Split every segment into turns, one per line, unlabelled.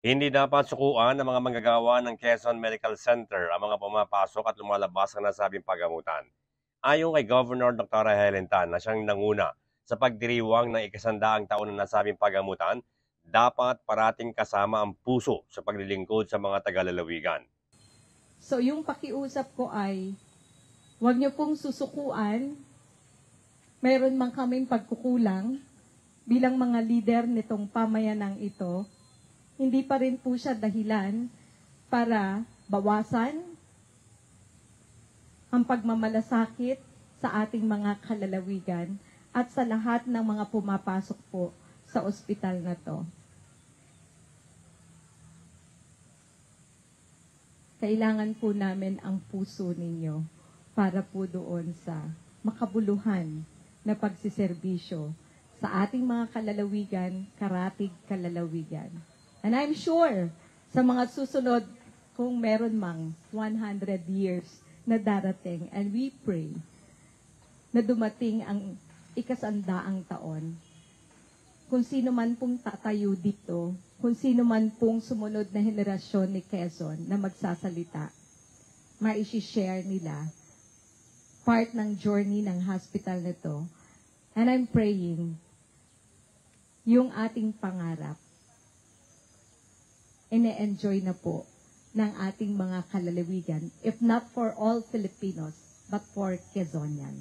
Hindi dapat sukuan ng mga manggagawa ng Quezon Medical Center ang mga pumapasok at lumalabas ng nasabing pagamutan. Ayon kay Governor Dr. Helen Tan na siyang nanguna sa pagdiriwang ng ikasandaang taon ng nasabing pagamutan, dapat parating kasama ang puso sa paglilingkod sa mga taga-lalawigan.
So yung pakiusap ko ay, huwag niyo pong susukuan, mayroon man kaming pagkukulang bilang mga lider nitong pamayanang ito, hindi pa rin po siya dahilan para bawasan ang pagmamalasakit sa ating mga kalalawigan at sa lahat ng mga pumapasok po sa ospital na to. Kailangan po namin ang puso ninyo para po doon sa makabuluhan na pagsiservisyo sa ating mga kalalawigan, karatig kalalawigan. And I'm sure sa mga susunod, kung meron mang 100 years na darating, and we pray na dumating ang ikasandaang taon, kung sino man pong tatayo dito, kung sino man pong sumunod na henerasyon ni Quezon na magsasalita, ma-share nila part ng journey ng hospital na to. And I'm praying, yung ating pangarap, ine-enjoy na po ng ating mga kalalawigan, if not for all Filipinos, but for Quezonian.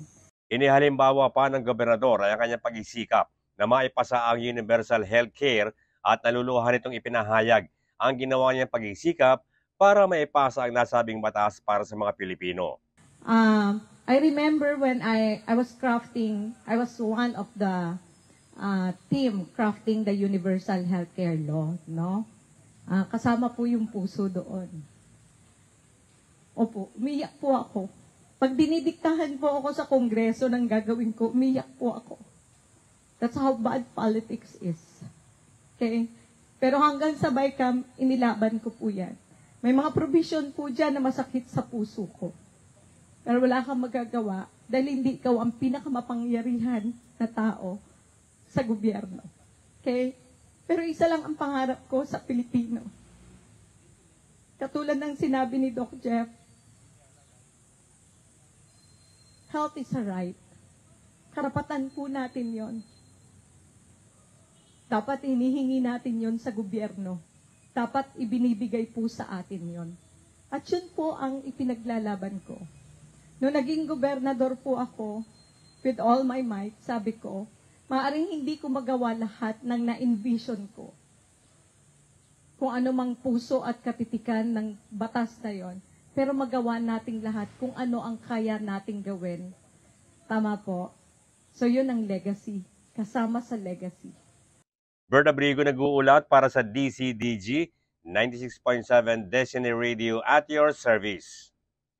Inihalimbawa pa ng gobernador ay ang kanyang pag-isikap na maipasa ang universal healthcare at naluluhan itong ipinahayag ang ginawa niyang pag-isikap para maipasa ang nasabing batas para sa mga Pilipino.
I remember when I was one of the team crafting the universal healthcare law, no? Kasama po yung puso doon. Opo, umiyak po ako. Pag dinidiktahan po ako sa kongreso ng gagawin ko, umiyak po ako. That's how bad politics is. Okay? Pero hanggang sa BICAM, inilaban ko po yan. May mga provision po dyan na masakit sa puso ko. Pero wala kang magagawa dahil hindi ikaw ang pinakamapangyarihan na tao sa gobyerno. Okay? Pero isa lang ang pangarap ko sa Pilipino. Katulad ng sinabi ni Doc Jeff, health is a right. Karapatan po natin yon. Dapat hinihingi natin yon sa gobyerno. Dapat ibinibigay po sa atin yon. At yun po ang ipinaglalaban ko. Noong naging gobernador po ako, with all my might, sabi ko, maaring hindi ko magawa lahat ng na-envision ko. Kung ano mang puso at katitikan ng batas na yon, pero magawa nating lahat kung ano ang kaya nating gawin. Tama po. So yun ang legacy. Kasama sa legacy.
Bert Abrigo nag-uulat para sa DCDG 96.7 Destiny Radio at your service.